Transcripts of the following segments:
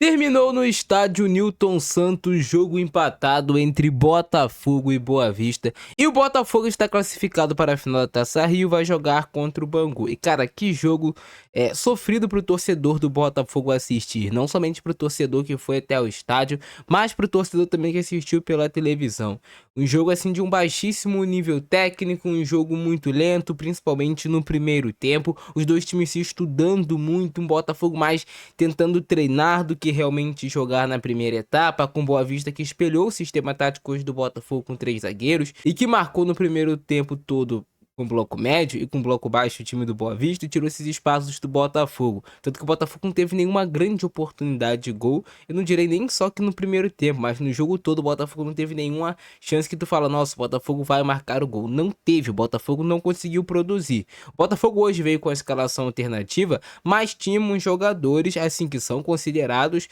Terminou no estádio Newton Santos, jogo empatado entre Botafogo e Boa Vista. E o Botafogo está classificado para a final da Taça Rio e vai jogar contra o Bangu. E cara, que jogo sofrido para o torcedor do Botafogo assistir. Não somente para o torcedor que foi até o estádio, mas para o torcedor também que assistiu pela televisão. Um jogo assim de um baixíssimo nível técnico, um jogo muito lento, principalmente no primeiro tempo. Os dois times se estudando muito, um Botafogo mais tentando treinar do que realmente jogar na primeira etapa, com Boa Vista que espelhou o sistema tático hoje do Botafogo com 3 zagueiros e que marcou no primeiro tempo todo com bloco médio e com bloco baixo o time do Boa Vista e tirou esses espaços do Botafogo. Tanto que o Botafogo não teve nenhuma grande oportunidade de gol. Eu não direi nem só que no primeiro tempo, mas no jogo todo o Botafogo não teve nenhuma chance que tu fala, nossa, o Botafogo vai marcar o gol. Não teve, o Botafogo não conseguiu produzir. O Botafogo hoje veio com a escalação alternativa, mas tínhamos jogadores assim que são considerados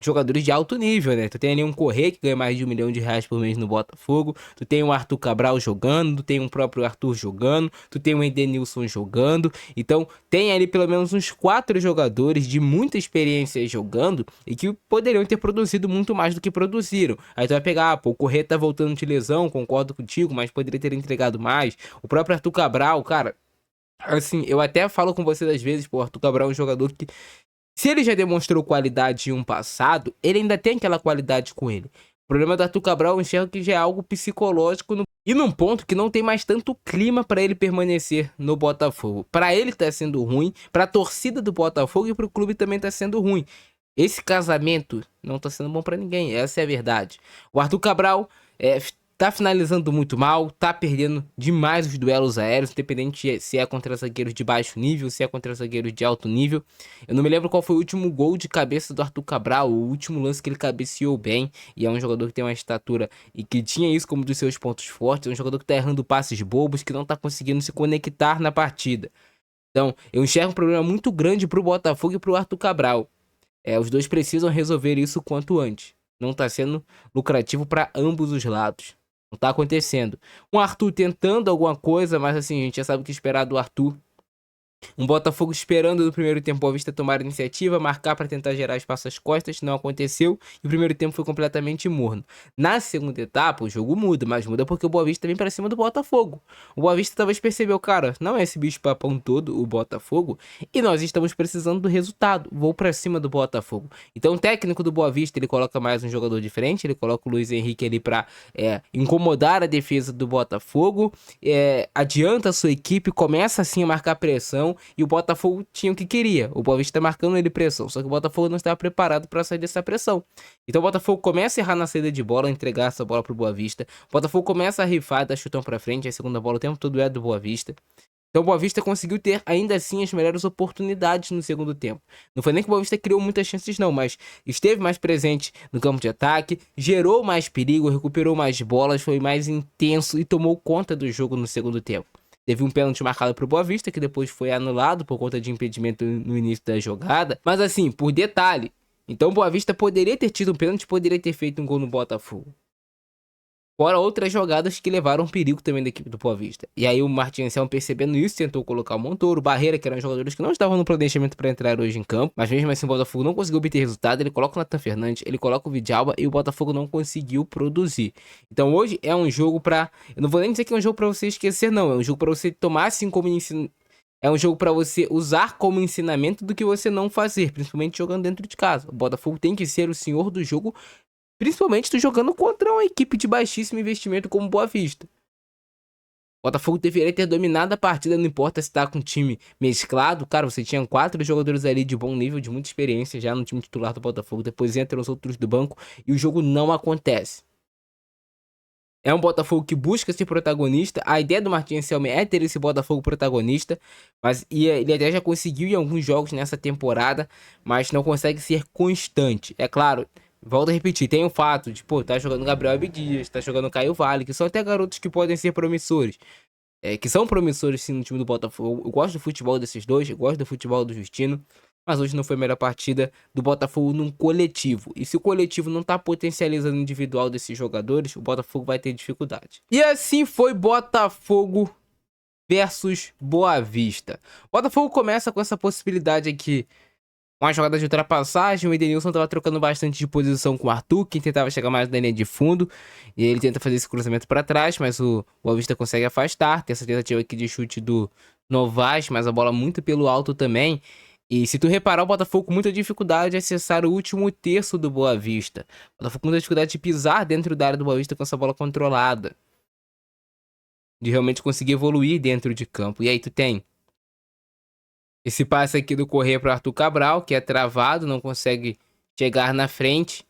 jogadores de alto nível, né? Tu tem ali um Corrêa que ganha mais de R$ 1 milhão por mês no Botafogo, tu tem o Arthur Cabral jogando, tu tem o próprio Arthur jogando, tu tem o Edenilson jogando, então tem ali pelo menos uns 4 jogadores de muita experiência jogando e que poderiam ter produzido muito mais do que produziram. Aí tu vai pegar, pô, o Corrêa tá voltando de lesão, concordo contigo, mas poderia ter entregado mais. O próprio Arthur Cabral, cara, assim, eu até falo com você às vezes, pô, o Arthur Cabral é um jogador que se ele já demonstrou qualidade em um passado, ele ainda tem aquela qualidade com ele. O problema do Arthur Cabral, eu enxergo que já é algo psicológico e num ponto que não tem mais tanto clima para ele permanecer no Botafogo. Para ele tá sendo ruim, para a torcida do Botafogo e para o clube também tá sendo ruim. Esse casamento não tá sendo bom para ninguém, essa é a verdade. O Arthur Cabral tá finalizando muito mal, tá perdendo demais os duelos aéreos, independente se é contra zagueiros de baixo nível, se é contra zagueiros de alto nível. Eu não me lembro qual foi o último gol de cabeça do Arthur Cabral, o último lance que ele cabeceou bem, e é um jogador que tem uma estatura e que tinha isso como dos seus pontos fortes, é um jogador que tá errando passes bobos, que não tá conseguindo se conectar na partida. Então, eu enxergo um problema muito grande pro Botafogo e pro Arthur Cabral. Os dois precisam resolver isso quanto antes. Não tá sendo lucrativo para ambos os lados. Não tá acontecendo. Um Arthur tentando alguma coisa, mas assim, a gente já sabe o que esperar do Arthur. Um Botafogo esperando no primeiro tempo Boa Vista tomar a iniciativa, marcar para tentar gerar espaço às costas, não aconteceu e o primeiro tempo foi completamente morno. Na segunda etapa, o jogo muda, mas muda porque o Boa Vista vem para cima do Botafogo. O Boa Vista talvez percebeu, cara, não é esse bicho papão todo, o Botafogo, e nós estamos precisando do resultado. Vou para cima do Botafogo. Então o técnico do Boa Vista, ele coloca mais um jogador diferente, ele coloca o Luiz Henrique ali para incomodar a defesa do Botafogo, adianta a sua equipe, começa assim a marcar pressão e o Botafogo tinha o que queria. O Boa Vista tá marcando ele pressão, só que o Botafogo não estava preparado para sair dessa pressão. Então o Botafogo começa a errar na saída de bola, entregar essa bola pro Boa Vista. O Botafogo começa a rifar, dar chutão para frente, a segunda bola o tempo todo é do Boa Vista. Então o Boa Vista conseguiu ter ainda assim as melhores oportunidades no segundo tempo. Não foi nem que o Boa Vista criou muitas chances não, mas esteve mais presente no campo de ataque, gerou mais perigo, recuperou mais bolas, foi mais intenso e tomou conta do jogo no segundo tempo. Teve um pênalti marcado pro Boa Vista, que depois foi anulado por conta de impedimento no início da jogada. Mas assim, por detalhe, então o Boa Vista poderia ter tido um pênalti, poderia ter feito um gol no Botafogo. Fora outras jogadas que levaram perigo também da equipe do Boa Vista. E aí o Martin Anselmo, percebendo isso, tentou colocar o Montoro, Barreira, que eram jogadores que não estavam no planejamento para entrar hoje em campo. Mas mesmo assim o Botafogo não conseguiu obter resultado. Ele coloca o Nathan Fernandes, ele coloca o Vidalba e o Botafogo não conseguiu produzir. Então hoje é um jogo para... Eu não vou nem dizer que é um jogo para você esquecer, não. É um jogo para você tomar assim como ensino. É um jogo para você usar como ensinamento do que você não fazer, principalmente jogando dentro de casa. O Botafogo tem que ser o senhor do jogo, principalmente tu jogando contra uma equipe de baixíssimo investimento como Boa Vista. O Botafogo deveria ter dominado a partida, não importa se tá com um time mesclado. Cara, você tinha 4 jogadores ali de bom nível, de muita experiência já no time titular do Botafogo. Depois entram os outros do banco e o jogo não acontece. É um Botafogo que busca ser protagonista. A ideia do Martin Anselmo é ter esse Botafogo protagonista, mas ele até já conseguiu em alguns jogos nessa temporada, mas não consegue ser constante. É claro, volto a repetir, tem o fato de, pô, tá jogando Gabriel Abdias, tá jogando Caio Vale, que são até garotos que podem ser promissores. Que são promissores sim no time do Botafogo. Eu gosto do futebol desses dois, eu gosto do futebol do Justino. Mas hoje não foi a melhor partida do Botafogo num coletivo. E se o coletivo não tá potencializando o individual desses jogadores, o Botafogo vai ter dificuldade. E assim foi Botafogo versus Boa Vista. O Botafogo começa com essa possibilidade aqui Uma jogada de ultrapassagem, o Edenilson tava trocando bastante de posição com o Arthur, que tentava chegar mais na linha de fundo. E ele tenta fazer esse cruzamento para trás, mas o Boa Vista consegue afastar. Tem essa tentativa aqui de chute do Novas, mas a bola muito pelo alto também. E se tu reparar, o Botafogo com muita dificuldade de acessar o último terço do Boa Vista. O Botafogo com muita dificuldade de pisar dentro da área do Boa Vista com essa bola controlada. De realmente conseguir evoluir dentro de campo. E aí tu tem esse passe aqui do Corrêa para Arthur Cabral, que é travado, não consegue chegar na frente.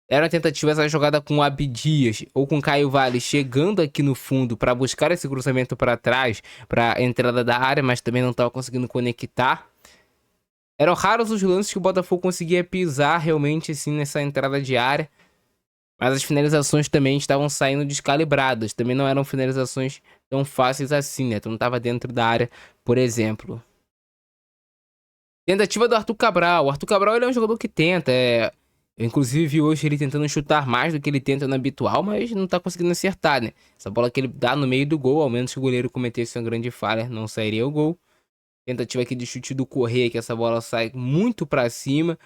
Era uma tentativa essa jogada com o Abdias ou com o Caio Vale chegando aqui no fundo para buscar esse cruzamento para trás, para a entrada da área, mas também não estava conseguindo conectar. Eram raros os lances que o Botafogo conseguia pisar realmente assim nessa entrada de área. Mas as finalizações também estavam saindo descalibradas. Também não eram finalizações tão fáceis assim, né? Tu não estava dentro da área, por exemplo. Tentativa do Arthur Cabral. O Arthur Cabral ele é um jogador que tenta. Eu, inclusive, vi hoje ele tentando chutar mais do que ele tenta no habitual, mas não tá conseguindo acertar, né? Essa bola que ele dá no meio do gol, ao menos que o goleiro cometesse uma grande falha, não sairia o gol. Tentativa aqui de chute do Corrêa, que essa bola sai muito pra cima.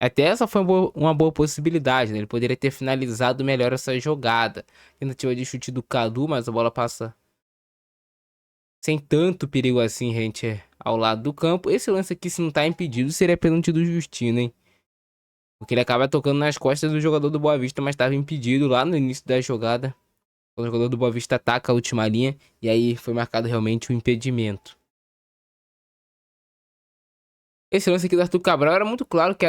Até essa foi uma boa possibilidade, né? Ele poderia ter finalizado melhor essa jogada. Tentativa de chute do Cadu, mas a bola passa sem tanto perigo assim, gente, ao lado do campo. Esse lance aqui, se não tá impedido, seria pênalti do Justino, hein? Porque ele acaba tocando nas costas do jogador do Boa Vista, mas estava impedido lá no início da jogada. O jogador do Boa Vista ataca a última linha e aí foi marcado realmente o impedimento. Esse lance aqui do Arthur Cabral era muito claro que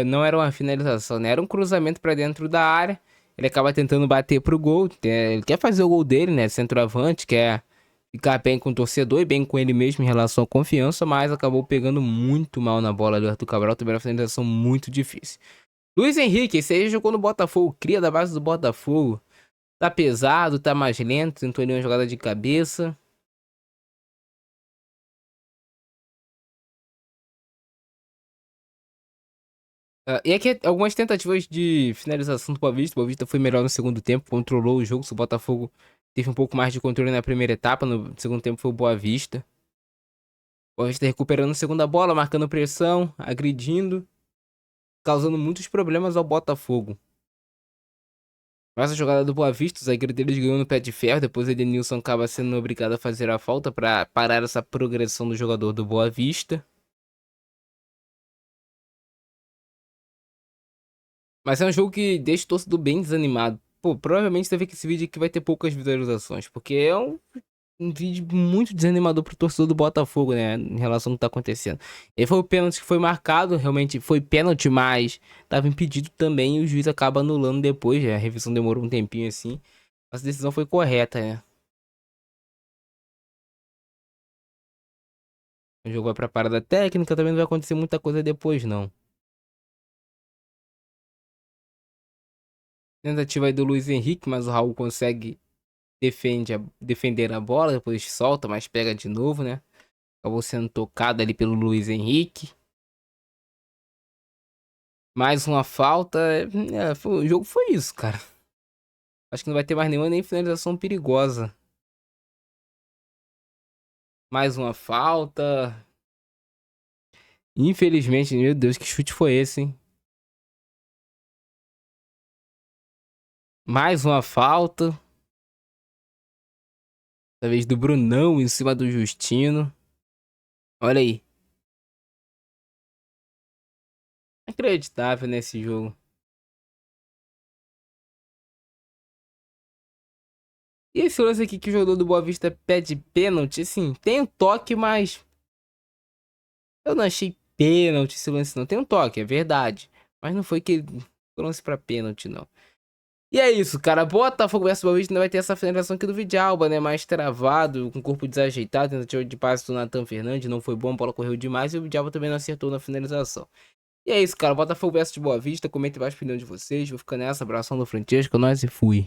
não era uma finalização, né? Era um cruzamento para dentro da área. Ele acaba tentando bater pro gol. Ele quer fazer o gol dele, né? Centroavante, quer ficar bem com o torcedor e bem com ele mesmo em relação à confiança, mas acabou pegando muito mal na bola do Arthur Cabral. Também era uma finalização muito difícil. Luiz Henrique, esse aí jogou no Botafogo, cria da base do Botafogo. Tá pesado, tá mais lento, tentou ali uma jogada de cabeça. E aqui algumas tentativas de finalização do Boa Vista. O Boa Vista foi melhor no segundo tempo, controlou o jogo. Se o Botafogo teve um pouco mais de controle na primeira etapa, no segundo tempo foi o Boa Vista. O Boa Vista recuperando a segunda bola, marcando pressão, agredindo, causando muitos problemas ao Botafogo. Mas a jogada do Boa Vista, o zagueiro deles ganhou no pé de ferro. Depois o Edenilson acaba sendo obrigado a fazer a falta para parar essa progressão do jogador do Boa Vista. Mas é um jogo que deixa o torcedor bem desanimado. Pô, provavelmente você vê que esse vídeo aqui vai ter poucas visualizações, porque é um vídeo muito desanimador pro torcedor do Botafogo, né, em relação ao que tá acontecendo. E foi o pênalti que foi marcado, realmente foi pênalti, mas tava impedido também e o juiz acaba anulando depois, a revisão demorou um tempinho assim. Mas a decisão foi correta, né. O jogo vai pra parada técnica, também não vai acontecer muita coisa depois, não. Tentativa aí do Luiz Henrique, mas o Raul consegue defender a bola, depois solta, mas pega de novo, né? Acabou sendo tocado ali pelo Luiz Henrique. Mais uma falta. O jogo foi isso, cara. Acho que não vai ter mais nenhuma nem finalização perigosa. Mais uma falta. Infelizmente, meu Deus, que chute foi esse, hein? Mais uma falta. Dessa vez do Brunão em cima do Justino. Olha aí. Inacreditável nesse jogo. E esse lance aqui que o jogador do Boa Vista pede pênalti, assim, tem um toque, mas eu não achei pênalti esse lance não. Tem um toque, é verdade. Mas não foi que lance pra pênalti, não. E é isso, cara. Botafogo vs Boa Vista ainda vai ter essa finalização aqui do Vidalba, né? Mais travado, com o corpo desajeitado. Tentativa de passe do Nathan Fernandes. Não foi bom, a bola correu demais. E o Vidalba também não acertou na finalização. E é isso, cara. Botafogo vs Boa Vista. Comenta embaixo a opinião de vocês. Vou ficar nessa. Abração do Francesco. Nós e fui.